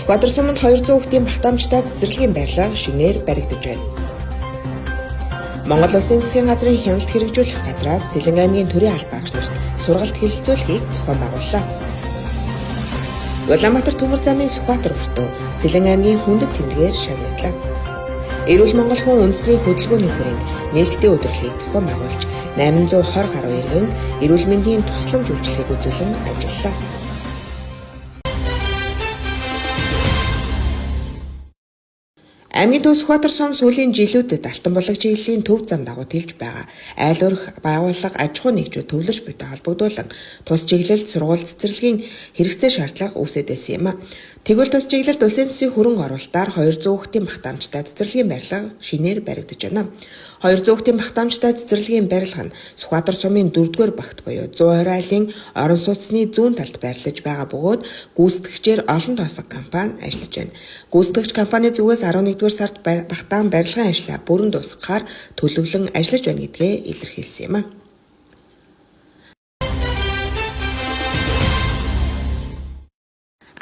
Сүхбаатар суманд 200 хүүхдийн багтаамжтай цэцэрлэгийн байрлал шинээр баригдаж байна. Монгол Улсын засгийн газрын хяналт хэрэгжүүлэх газраас Сэлэн аймгийн төрийн аль багш нарт сургалт хэлэлцүүлэхийг зохион байгууллаа. Улаанбаатар төмөр замын Сүхбаатар өртөө Сэлэн аймгийн хүндэт тэмдгээр шагнаглаа. Эрүүл Монгол хүн үндэсний хөдөлгөөний хүрээнд нээлттэй өдрөлгийг зохион байгуулж 820 гаруй иргэнд эрүүл мэндийн тусламж үйлчилгээг үзүүлэн ажиллалаа. Аймгийн төв Сүхбаатар сум сүүлийн жилүүдэд алтан булаг чиглэлийн төв зам дагуу тэлж байгаа айл өрх байгууллага аж ахуй нэгжүүд төвлөрч буйтай холбогдуулан тус чиглэлд сургууль цэцэрлэгийн хэрэгцээ шаардлага үүсээд байсан юм а. Тэгвэл тус чиглэлд улсын төсвийн хөрөнгө оруулалтаар 200 хүүхдийн багтаамжтай цэцэрлэгийн барилга шинээр баригдаж байна. 200 хүүхдийн багтаамжтай цэцэрлэгийн барилга нь Сүхбаатар сумын 4-р багт буюу 120 айлын орон сууцны зүүн талд байрлаж байгаа бөгөөд гүйцэтгэгчээр олон тоосго компани ажиллаж байна. Гүйцэтгэгч компани зүгээс 11-р сард багтаан барилгын ажлаа бүрэн дуусгахаар төлөвлөн ажиллаж байна гэдгээ илэрхийлсэн юм а.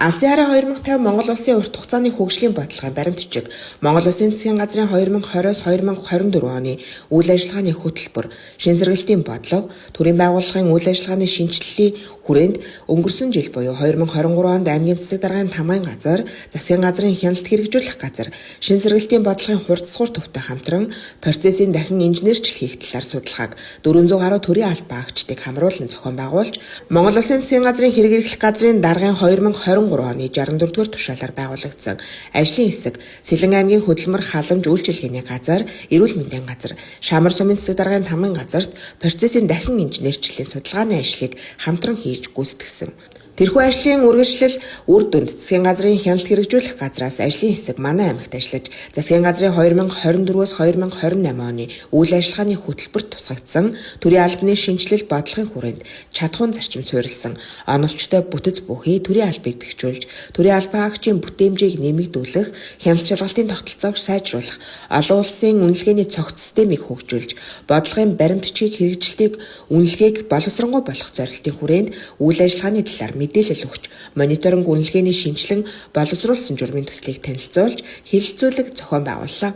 Алсын хараа 2050 Монгол Улсын урт хугацааны хөгжлийн бодлогын баримт бичиг Монгол Улсын засгийн газрын 2020-с 2024 оны үйл ажиллагааны хөтөлбөр, шин сэргэлтийн бодлого, төрийн байгууллагын үйл ажиллагааны шинжилгэлийн хүрээнд өнгөрсөн жил буюу 2023 онд аймгийн засаг даргын тамгын газар, засгийн газрын хяналт хэрэгжүүлэх газар, шин сэргэлтийн бодлогын хурцсуур төвтэй хамтран процессын дахин инженерчлэх талаар судалгааг 400 гаруй төрийн аль багчдыг хамруулан зохион байгуулж, Монгол Улсын засгийн газрын хэрэг эрхлэх газрын даргын 2023 оны 64-р тушаалаар байгуулагдсан ажлын хэсэг, Сэлэн аймгийн хөдөлмөр халамж үйлчилгээний газар, эрүүл мэндийн газар, Шамар сумын засаг даргын тамгын газарт процессын дахин инженерчлэлийн судалгааны ажлыг хамтран хийж гүйцэтгсэн. Тэрхүү ажлын үргэлжлэл үр дүнд засгийн газрын хяналт хэрэгжүүлэх газраас ажлын хэсэг Манай аймагт ажиллаж, засгийн газрын 2024-с 2028 оны үйл ажиллагааны хөтөлбөрт тусгагдсан төрийн албаны шинжилэл бодлогын хүрээнд чадхуун зарчим суурилсан оновчтой бүтэц бүхий төрийн албыг бэхжүүлж, төрийн албан агчийн бүтээмжийг нэмэгдүүлэх, хяналт шалгалтын тогтолцоог сайжруулах, олон улсын үнэлгээний цогц системийг хөгжүүлж, бодлогын баримт бичгийг хэрэгжилтийг үнэлгээг боловсронгуй болгох зорилтын хүрээнд үйл ажиллагааны талаар мэдээлэл өгч, мониторинг үнэлгээний шинжилэн боловсруулсан журмын төслийг танилцуулж, хэлэлцүүлэг зохион байгууллаа.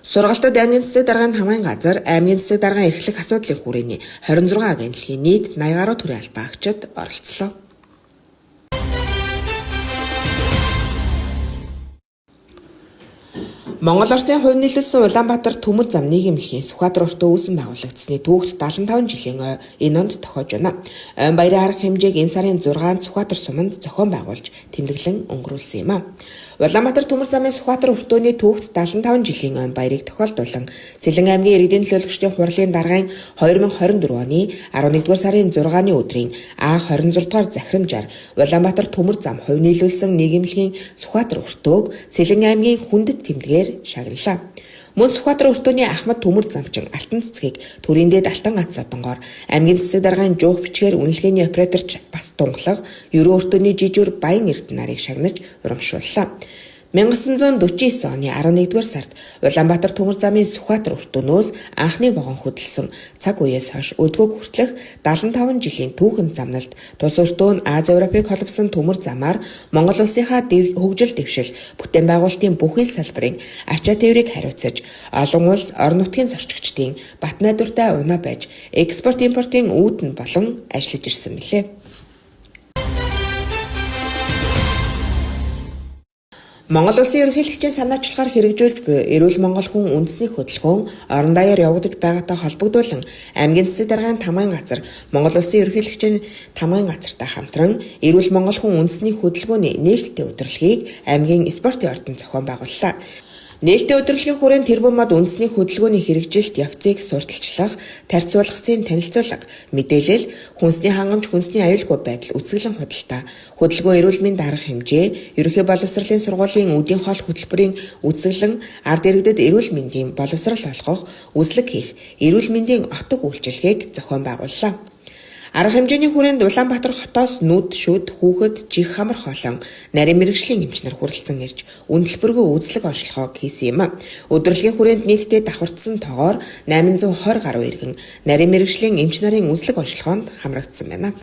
Сургалтад аймгийн засаг даргын тамгын газар, аймгийн засаг даргын эрхлэх асуудлын хүрээний 26 агентлагийн нийт 80 гаруй төрийн аль багчид оролцлоо. Монгол Улсын хувь нийлүүлсэн Улаанбаатар төмөр зам нийгэмлэгийн Сүхбаатар өртөө үүсгэн байгуулагдсны түүхт 75 жилийн ой энэ онд тохиож байна. Ойн баярын арга хэмжээг энэ сарын 6-нд Сүхбаатар суманд зохион байгуулж тэмдэглэн өнгөрүүлсэн юм а. Улаанбаатар төмөр замын Сүхбаатар өртөөний түүхт 75 жилийн ойн баярыг тохиолдуулан Сэлэн аймгийн иргэдийн төлөөлөгчдийн хурлын даргын 2024 оны 11-р сарын 6-ны өдрийн А26 дугаар захирамжаар Улаанбаатар төмөр зам хувь нийлүүлсэн нийгэмлэгийн Сүхбаатар өртөөг Сэлэн аймгийн хүндэт тэмдгээр шагналаа. Мөн Сүхбаатар өртөөний Ахмад төмөр замчин алтан цэцгийг төрийн дэд алтан гац содонгоор аймгийн засаг даргын жуух бичгээр үнэлгээний операторч Бат Тунгалаг, ерөө өртөөний жижүүр Баян Эрдэнэ нарыг шагнаж урамшууллаа. 1949 оны 11-р сард Улаанбаатар төмөр замын Сүхбаатар өртөөнөөс анхны вагон хөдөлсөн цаг үеэс хойш өдгөөг хүртэлх 75 жилийн түүхэн замналд тус өртөө нь Аз Европыг холбосон төмөр замаар Монгол улсынхаа хөгжил дэвшил, бүтээн байгуулалтын бүхэл салбарын ачаа тээврийг хариуцаж, олон улс орон нутгийн зорчигчдын бат найдвартай унаа байж, экспорт импортын үүдэн болон ажиллаж ирсэн мэлээ. Монгол Улсын ерөнхийлөгчийн санаачлагаар хэрэгжүүлж буй Эрүүл Монгол хүн үндэсний хөдөлгөөн орон даяар явагдаж байгаатай холбогдуулан аймгийн засаг даргын тамгын газар, Монгол Улсын ерөнхийлөгчийн тамгын газартай хамтран Эрүүл Монгол хүн үндэсний хөдөлгөөний нээлттэй удирдлагыг аймгийн спортын ордонд зохион байгууллаа. Нээлттэй удирдлагын хүрээнд тэрбум мод үндэсний хөдөлгөөний хэрэгжилт явцыг сурталчлах, тарьцуулгацын танилцуулга, мэдээлэл, хүнсний хангамж, хүнсний аюулгүй байдал, үзэсгэлэн худалдаа, хөдөлгөөн эрүүл мэнд арга хэмжээ, ерөнхий боловсролын сургуулийн үдийн хоол хөтөлбөрийн үзэсгэлэн, ард иргэдэд эрүүл мэндийн боловсрол олгох, үзлэг хийх, эрүүл мэндийн отог үйлчилгээг зохион байгууллаа. Арга хэмжээний хүрээнд Улаанбаатар хотоос нүд, шүд, хүүхэд, жих хамар хоолон нарийн мэргэжлийн эмчнэр хүрэлцэн ирж үнэлбэргүй үзлэг онцлогоо хийсэн юм. Удирдлагын хүрээнд нийтдээ давхардсан тоогоор 820 гаруй иргэн нарийн мэргэжлийн эмч нарын үзлэг онцлогоонд хамрагдсан байна.